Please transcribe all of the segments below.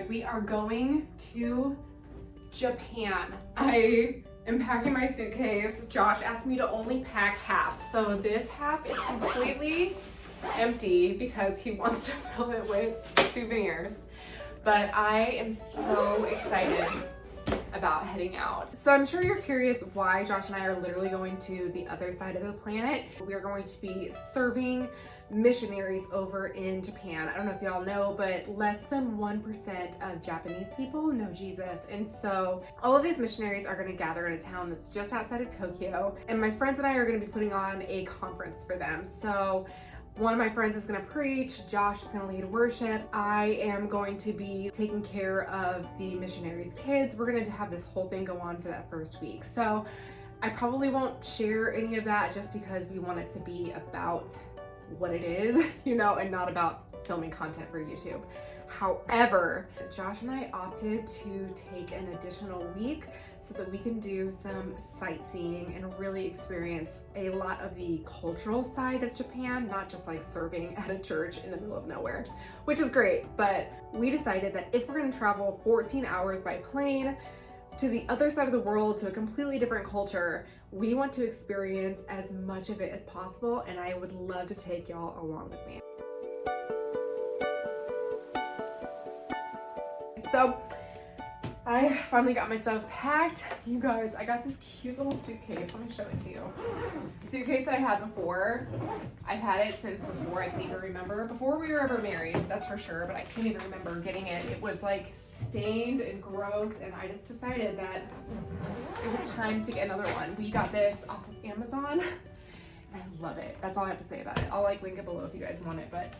guys, we are going to Japan. I am packing my suitcase. Josh asked me to only pack half. So this half is completely empty because he wants to fill it with souvenirs. But I am so excited about heading out. So I'm sure you're curious why Josh and I are literally going to the other side of the planet. We are going to be serving missionaries over in Japan. I don't know if y'all know, but less than 1% of Japanese people know Jesus. And so all of these missionaries are gonna gather in a town that's just outside of Tokyo. And my friends and I are gonna be putting on a conference for them. So one of my friends is gonna preach, Josh is gonna lead worship. I am going to be taking care of the missionaries' kids. We're gonna have this whole thing go on for that first week. So I probably won't share any of that just because we want it to be about what it is, you know, and not about filming content for YouTube. However, Josh and I opted to take an additional week so that we can do some sightseeing and really experience a lot of the cultural side of Japan, not just like serving at a church in the middle of nowhere, which is great. But we decided that if we're gonna travel 14 hours by plane to the other side of the world, to a completely different culture, we want to experience as much of it as possible, and I would love to take y'all along with me. So I finally got my stuff packed. You guys, I got this cute little suitcase. Let me show it to you. Suitcase that I had before. I've had it since before I can even remember. Before we were ever married, that's for sure, but I can't even remember getting it. It was like stained and gross, and I just decided that it was time to get another one. We got this off of Amazon, and I love it. That's all I have to say about it. I'll like link it below if you guys want it, but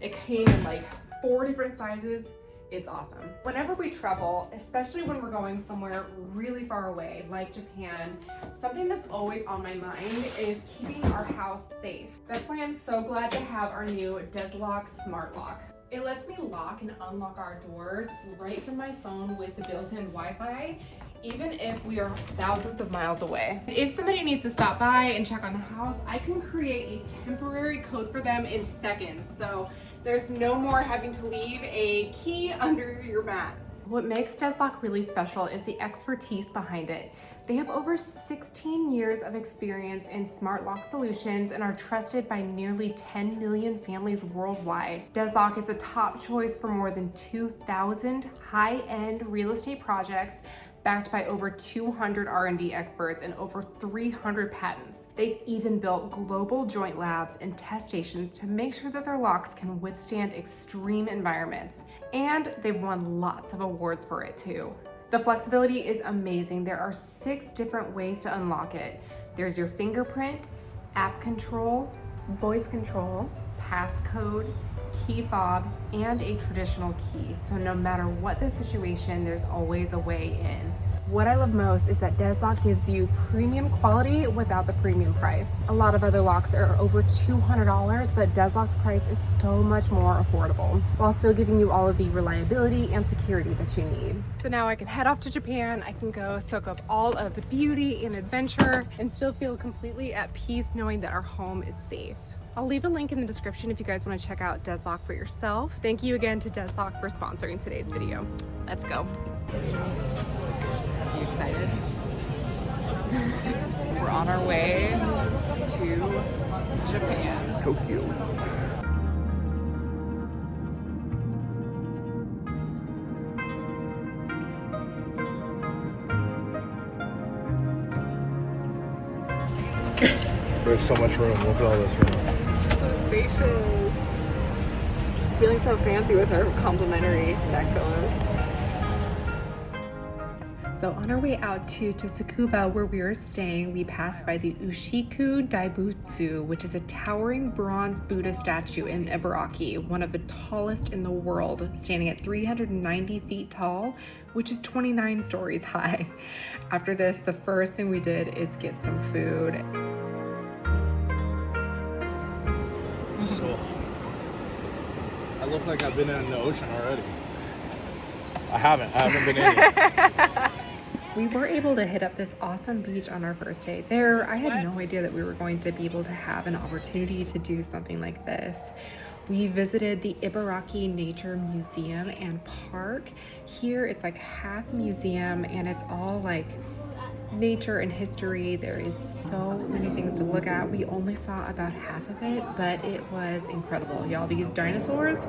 it came in like 4 different sizes. It's awesome. Whenever we travel, especially when we're going somewhere really far away, like Japan, something that's always on my mind is keeping our house safe. That's why I'm so glad to have our new Deslock Smart Lock. It lets me lock and unlock our doors right from my phone with the built-in Wi-Fi, even if we are thousands of miles away. If somebody needs to stop by and check on the house, I can create a temporary code for them in seconds. So there's no more having to leave a key under your mat. What makes Deslock really special is the expertise behind it. They have over 16 years of experience in smart lock solutions and are trusted by nearly 10 million families worldwide. Deslock is a top choice for more than 2,000 high-end real estate projects, backed by over 200 R&D experts and over 300 patents. They've even built global joint labs and test stations to make sure that their locks can withstand extreme environments. And they've won lots of awards for it too. The flexibility is amazing. There are 6 different ways to unlock it. There's your fingerprint, app control, voice control, passcode, key fob, and a traditional key. So no matter what the situation, there's always a way in. What I love most is that Deslock gives you premium quality without the premium price. A lot of other locks are over $200, but Deslock's price is so much more affordable, while still giving you all of the reliability and security that you need. So now I can head off to Japan. I can go soak up all of the beauty and adventure and still feel completely at peace knowing that our home is safe. I'll leave a link in the description if you guys want to check out Deslock for yourself. Thank you again to Deslock for sponsoring today's video. Let's go. Are you excited? We're on our way to Japan. Tokyo. There's so much room. Look at all this room. So spacious. Feeling so fancy with our complimentary neck pillows. So on our way out to Tsukuba, where we were staying, we passed by the Ushiku Daibutsu, which is a towering bronze Buddha statue in Ibaraki, one of the tallest in the world, standing at 390 feet tall, which is 29 stories high. After this, the first thing we did is get some food. So, I look like I've been in the ocean already. I haven't been in it. We were able to hit up this awesome beach on our first day there. I had no idea that we were going to be able to have an opportunity to do something like this. We visited the Ibaraki Nature Museum and Park. Here it's like half museum and it's all like nature and history. There is so many things to look at. We only saw about half of it, but it was incredible. Y'all, these dinosaurs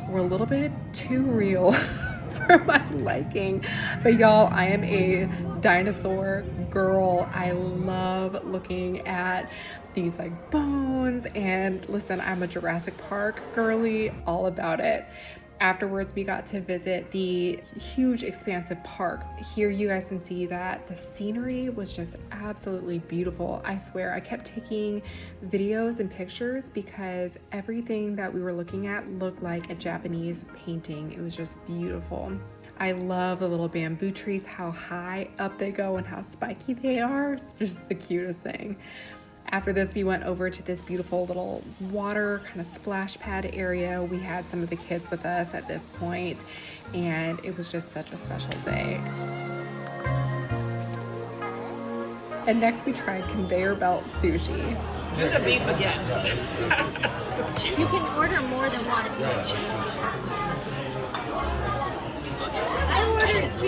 were a little bit too real for my liking. But y'all, I am a dinosaur girl. I love looking at these like bones, and listen, I'm a Jurassic Park girly, all about it. Afterwards, we got to visit the huge expansive park. Here you guys can see that the scenery was just absolutely beautiful. I swear, I kept taking videos and pictures because everything that we were looking at looked like a Japanese painting. It was just beautiful. I love the little bamboo trees, how high up they go and how spiky they are. It's just the cutest thing. After this, we went over to this beautiful little water kind of splash pad area. We had some of the kids with us at this point, and it was just such a special day. And next we tried conveyor belt sushi. Do the beef again. You can order more than one if you want. I ordered 2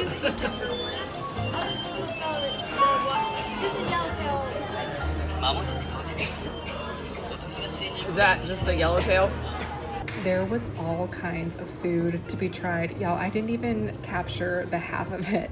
This is yellowtail. Is that just the yellowtail? There was all kinds of food to be tried. Y'all, I didn't even capture the half of it.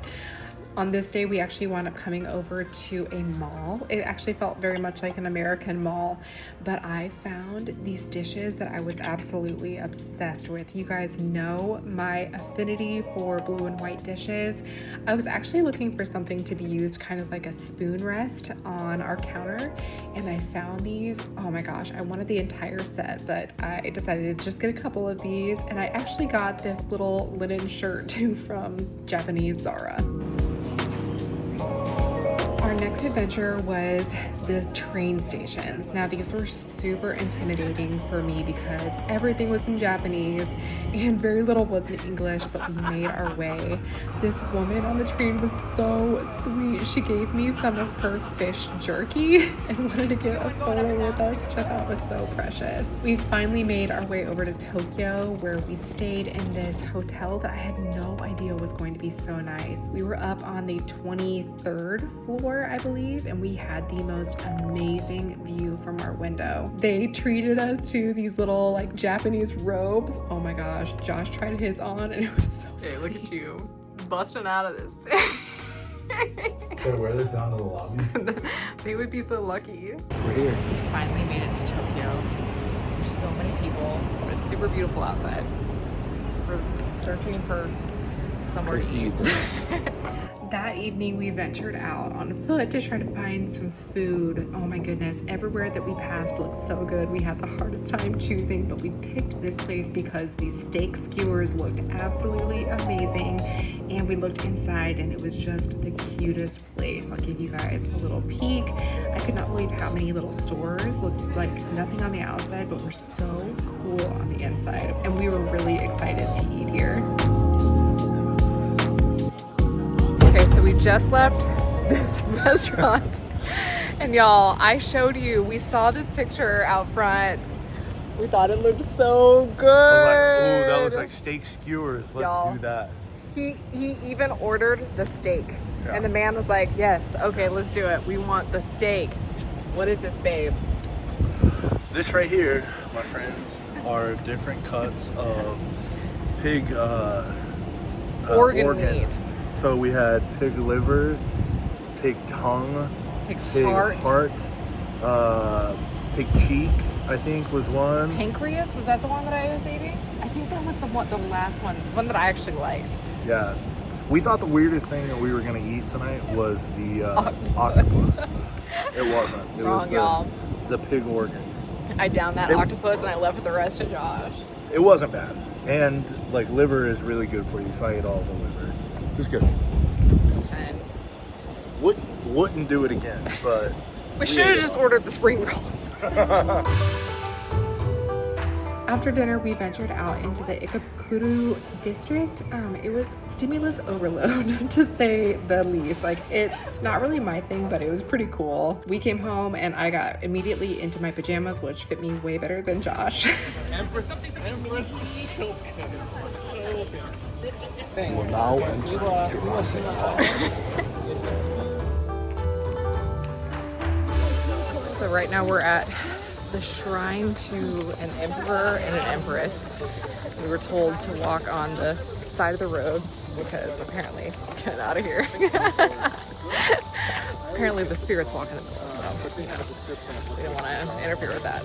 On this day, we actually wound up coming over to a mall. It actually felt very much like an American mall, but I found these dishes that I was absolutely obsessed with. You guys know my affinity for blue and white dishes. I was actually looking for something to be used kind of like a spoon rest on our counter, and I found these. Oh my gosh, I wanted the entire set, but I decided to just get a couple of these, and I actually got this little linen shirt too from Japanese Zara. Our next adventure was the train stations. Now these were super intimidating for me because everything was in Japanese and very little was in English, but we made our way. This woman on the train was so sweet. She gave me some of her fish jerky and wanted to get a photo with us, which I thought was so precious. We finally made our way over to Tokyo, where we stayed in this hotel that I had no idea was going to be so nice. We were up on the 23rd floor, I believe, and we had the most amazing view from our window. They treated us to these little like Japanese robes. Oh my gosh, Josh tried his on and it was so Hey, look at you, busting out of this thing. Should I wear this down to the lobby? They would be so lucky. We're here. We finally made it to Tokyo. There's so many people, but it's super beautiful outside. We're searching for somewhere to eat. That evening we ventured out on foot to try to find some food. Oh my goodness, everywhere that we passed looked so good. We had the hardest time choosing, but we picked this place because these steak skewers looked absolutely amazing. And we looked inside and it was just the cutest place. I'll give you guys a little peek. I could not believe how many little stores looked like nothing on the outside, but were so cool on the inside. And we were really excited to eat here. Okay, so we just left this restaurant, and y'all, I showed you, we saw this picture out front. We thought it looked so good. I was like, ooh, that looks like steak skewers. Let's Y'all, do that. He even ordered the steak, Yeah. and the man was like, yes, okay, let's do it. We want the steak. What is this, babe? This right here, my friends, are different cuts of pig Organ organs. meat. So we had pig liver, pig tongue, Pig heart, pig cheek, I think was one. Pancreas, was that the one that I was eating? I think that was the last one, the one that I actually liked. Yeah. We thought the weirdest thing that we were gonna eat tonight was the Octopus. It wasn't. It Wrong, was y'all. the pig organs. I downed that octopus and I left the rest to Josh. It wasn't bad. And like liver is really good for you, so I ate all the liver. It was good. Listen, Wouldn't do it again, but we should have just ordered the spring rolls. After dinner, we ventured out into the Ikebukuro district. It was stimulus overload, to say the least. Like, it's not really my thing, but it was pretty cool. We came home and I got immediately into my pajamas, which fit me way better than Josh. We're now entering Jurassic Park. So right now we're at the shrine to an emperor and an empress. We were told to walk on the side of the road because apparently, get out of here. Apparently the spirits walk in the middle, so we don't want to interfere with that.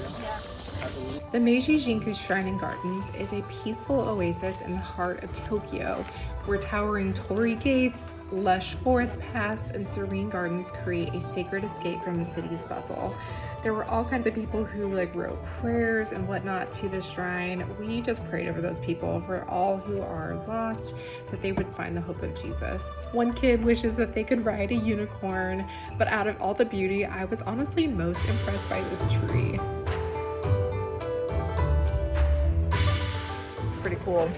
The Meiji Jingu Shrine and Gardens is a peaceful oasis in the heart of Tokyo, where towering torii gates, lush forest paths, and serene gardens create a sacred escape from the city's bustle. There were all kinds of people who wrote prayers and whatnot to the shrine. We just prayed over those people, for all who are lost, that they would find the hope of Jesus. One kid wishes that they could ride a unicorn, but out of all the beauty, I was honestly most impressed by this tree. Pretty cool.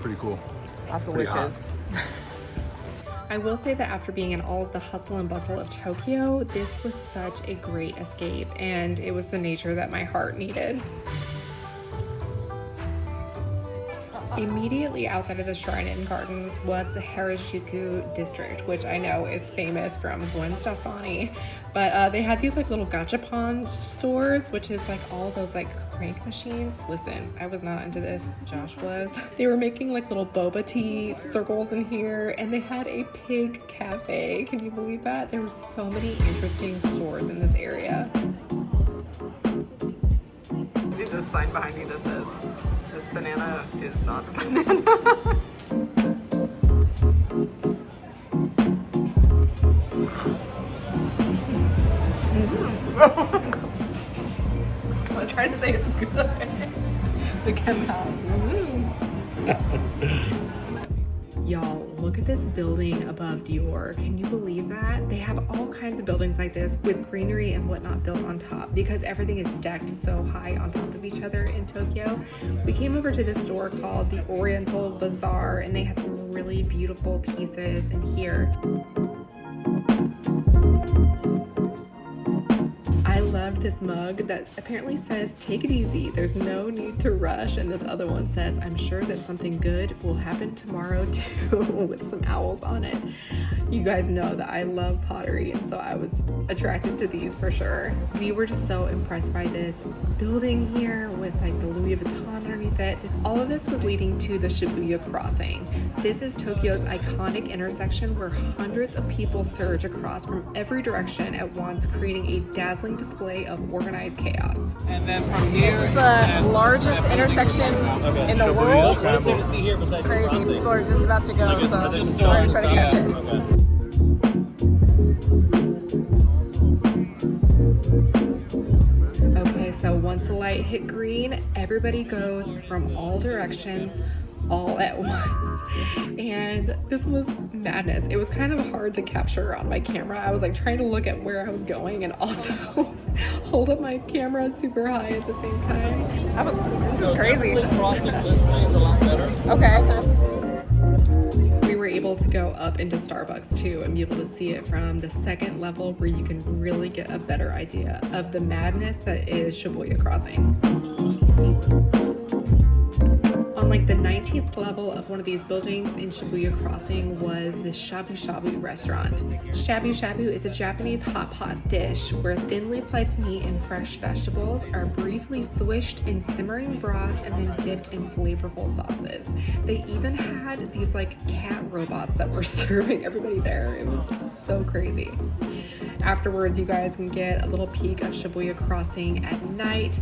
Pretty cool. Lots of Pretty wishes. I will say that after being in all of the hustle and bustle of Tokyo, this was such a great escape, and it was the nature that my heart needed. Immediately outside of the shrine and gardens was the Harajuku district, which I know is famous from Gwen Stefani. But they had these little gachapon stores, which is all those crank machines. Listen, I was not into this. Josh was. They were making little boba tea circles in here, and they had a pig cafe. Can you believe that? There were so many interesting stores in this area. There's a sign behind me that says, "This banana is not a banana." I'm trying to say it's good. It came out. Y'all, look at this building above Dior. Can you believe that? They have all kinds of buildings like this with greenery and whatnot built on top because everything is stacked so high on top of each other in Tokyo. We came over to this store called the Oriental Bazaar, and they had some really beautiful pieces in here. I loved this mug that apparently says, "Take it easy, there's no need to rush," and this other one says, "I'm sure that something good will happen tomorrow too," with some owls on it. You guys know that I love pottery, and so I was attracted to these for sure. We were just so impressed by this building here with the Louis Vuitton underneath it. All of this was leading to the Shibuya Crossing. This is Tokyo's iconic intersection where hundreds of people surge across from every direction at once, creating a dazzling display of organized chaos. And then from here, This is the largest intersection in the world. Crazy. People are just about to go, so we're gonna try to catch it. Okay, so once the light hit green, everybody goes from all directions, all at once. And this was madness. It was kind of hard to capture on my camera. I was trying to look at where I was going and also hold up my camera super high at the same time. This is crazy. crossing this way is a lot better. Okay. We were able to go up into Starbucks too and be able to see it from the second level where you can really get a better idea of the madness that is Shibuya Crossing. On the 19th level of one of these buildings in Shibuya Crossing was the Shabu Shabu restaurant. Shabu Shabu is a Japanese hot pot dish where thinly sliced meat and fresh vegetables are briefly swished in simmering broth and then dipped in flavorful sauces. They even had these cat robots that were serving everybody there. It was so crazy. Afterwards, you guys can get a little peek of Shibuya Crossing at night.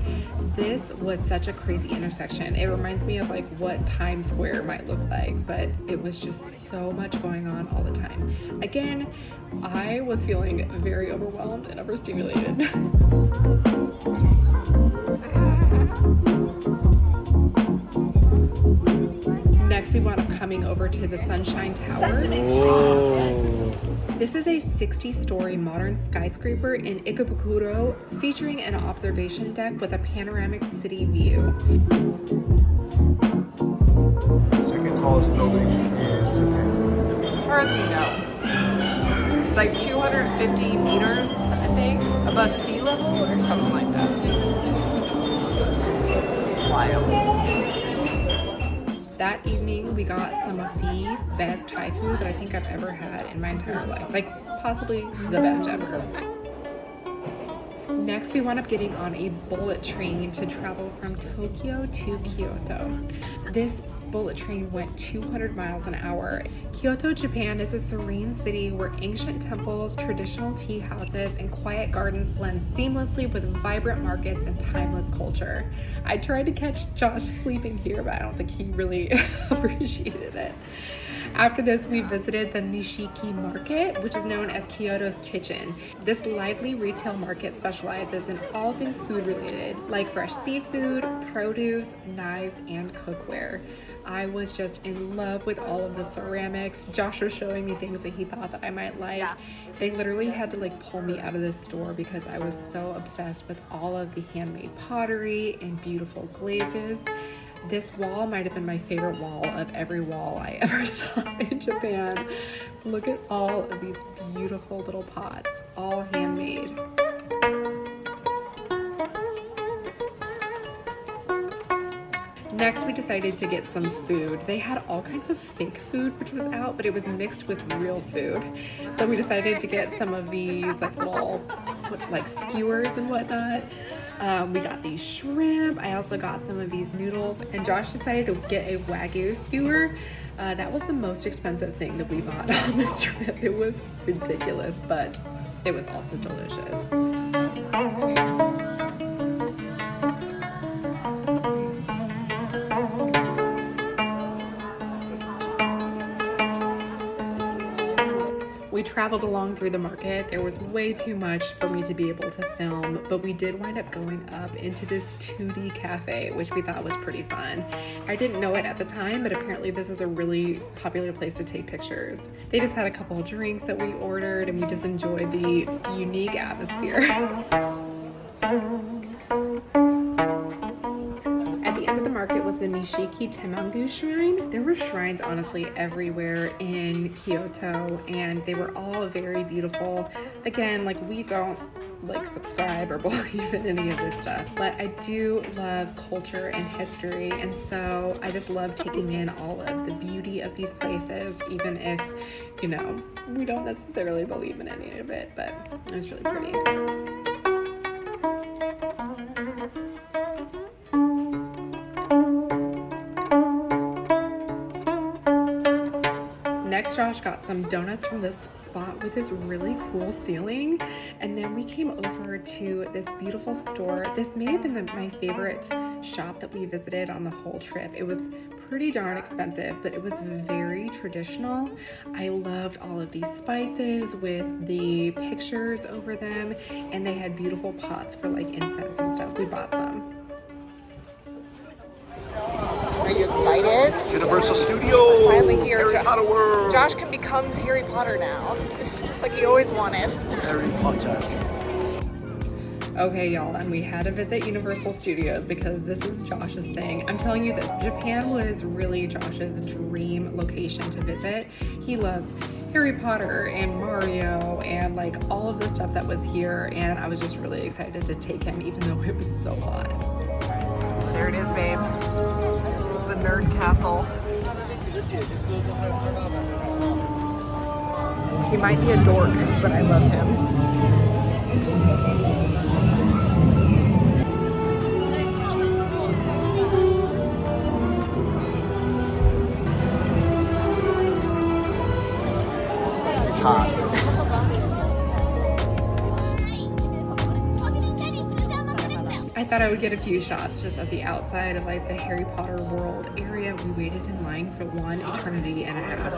This was such a crazy intersection. It reminds me of what Times Square might look like, but it was just so much going on all the time. Again, I was feeling very overwhelmed and overstimulated. Next, we wound up coming over to the Sunshine Tower. Oh. This is a 60-story modern skyscraper in Ikebukuro featuring an observation deck with a panoramic city view. Second tallest building in Japan. As far as we know, it's like 250 meters, I think, above sea level or something like that. Wild. That evening, we got some of the best Thai food that I think I've ever had in my entire life. Like, possibly the best ever. Next, we wound up getting on a bullet train to travel from Tokyo to Kyoto. This bullet train went 200 miles an hour. Kyoto, Japan is a serene city where ancient temples, traditional tea houses, and quiet gardens blend seamlessly with vibrant markets and timeless culture. I tried to catch Josh sleeping here, but I don't think he really appreciated it. After this, we visited the Nishiki Market, which is known as Kyoto's Kitchen. This lively retail market specializes in all things food related, like fresh seafood, produce, knives, and cookware. I was just in love with all of the ceramics. Josh was showing me things that he thought that I might like. Yeah. They literally had to like pull me out of this store because I was so obsessed with all of the handmade pottery and beautiful glazes. This wall might have been my favorite wall of every wall I ever saw in Japan. Look at all of these beautiful little pots, all handmade. Next, we decided to get some food. They had all kinds of fake food, which was out, but it was mixed with real food. So we decided to get some of these like little like skewers and whatnot. We got these shrimp. I also got some of these noodles, and Josh decided to get a Wagyu skewer. That was the most expensive thing that we bought on this trip. It was ridiculous, but it was also delicious. We traveled along through the market. There was way too much for me to be able to film, but we did wind up going up into this 2D cafe, which we thought was pretty fun. I didn't know it at the time, but apparently this is a really popular place to take pictures. They just had a couple of drinks that we ordered, and we just enjoyed the unique atmosphere. At the end of the market was the Nishiki Tenmangu Shrine. There were shrines honestly everywhere in Kyoto, and they were all very beautiful. Again, like we don't like subscribe or believe in any of this stuff, but I do love culture and history, and so I just love taking in all of the beauty of these places, even if, you know, we don't necessarily believe in any of it, but it was really pretty. Next, Josh got some donuts from this spot with this really cool ceiling, and then we came over to this beautiful store. This may have been my favorite shop that we visited on the whole trip. It was pretty darn expensive, but it was very traditional. I loved all of these spices with the pictures over them, and they had beautiful pots for like incense and stuff. We bought some. Are you excited? Universal Studios! Finally here. Harry Potter World! Josh can become Harry Potter now, just like he always wanted. Harry Potter. Okay, y'all, and we had to visit Universal Studios because this is Josh's thing. I'm telling you that Japan was really Josh's dream location to visit. He loves Harry Potter and Mario and like all of the stuff that was here, and I was just really excited to take him even though it was so hot. There it is, babe. The Nerd Castle. He might be a dork, but I love him. It's hot. I thought I would get a few shots just at the outside of like the Harry Potter world area. We waited in line for 1 eternity and a half.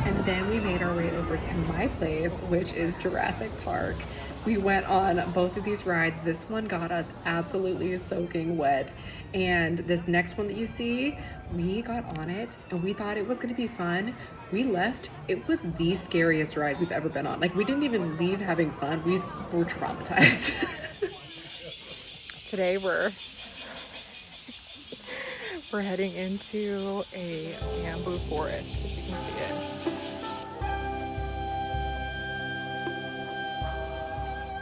And then we made our way over to my place, which is Jurassic Park. We went on both of these rides. This one got us absolutely soaking wet. And this next one that you see, we got on it and we thought it was gonna be fun. We left, it was the scariest ride we've ever been on. Like, we didn't even leave having fun, we were traumatized. Today we're heading into a bamboo forest, if you can see it.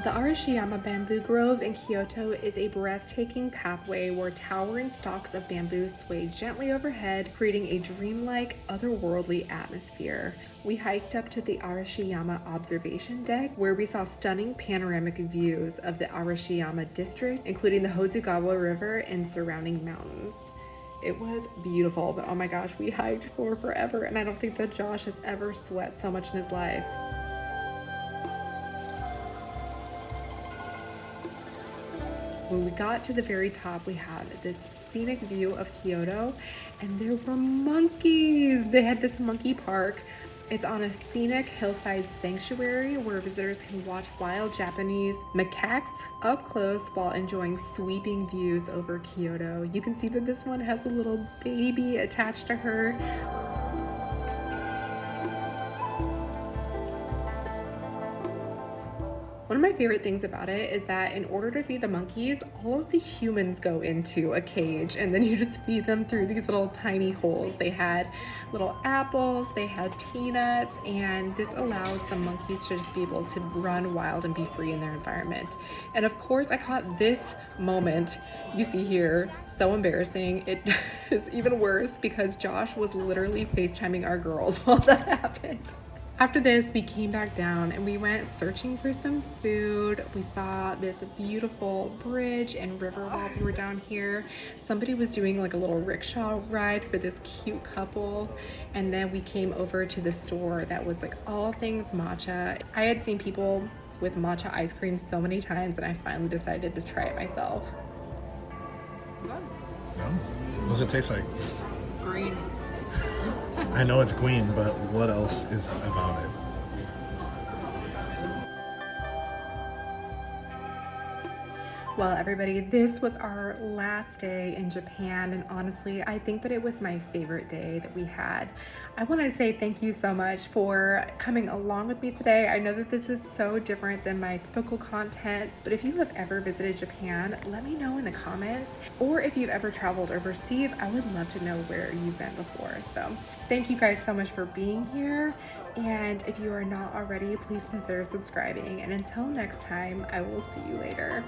The Arashiyama Bamboo Grove in Kyoto is a breathtaking pathway where towering stalks of bamboo sway gently overhead, creating a dreamlike, otherworldly atmosphere. We hiked up to the Arashiyama observation deck, where we saw stunning panoramic views of the Arashiyama district, including the Hozugawa River and surrounding mountains. It was beautiful, but oh my gosh, we hiked for forever, and I don't think that Josh has ever sweat so much in his life. When we got to the very top, we had this scenic view of Kyoto, and there were monkeys. They had this monkey park. It's on a scenic hillside sanctuary where visitors can watch wild Japanese macaques up close while enjoying sweeping views over Kyoto. You can see that this one has a little baby attached to her. One of my favorite things about it is that in order to feed the monkeys, all of the humans go into a cage and then you just feed them through these little tiny holes. They had little apples, they had peanuts, and this allows the monkeys to just be able to run wild and be free in their environment. And of course, I caught this moment you see here. So embarrassing. It is even worse because Josh was literally FaceTiming our girls while that happened. After this, we came back down and we went searching for some food. We saw this beautiful bridge and river while we were down here. Somebody was doing like a little rickshaw ride for this cute couple. And then we came over to the store that was like all things matcha. I had seen people with matcha ice cream so many times and I finally decided to try it myself. What does it taste like? Green. I know it's green, but what else is about it? Well, everybody, this was our last day in Japan, and honestly, I think that it was my favorite day that we had. I want to say thank you so much for coming along with me today. I know that this is so different than my typical content, but if you have ever visited Japan, let me know in the comments, or if you've ever traveled overseas, I would love to know where you've been before. So thank you guys so much for being here, and if you are not already, please consider subscribing, and until next time, I will see you later.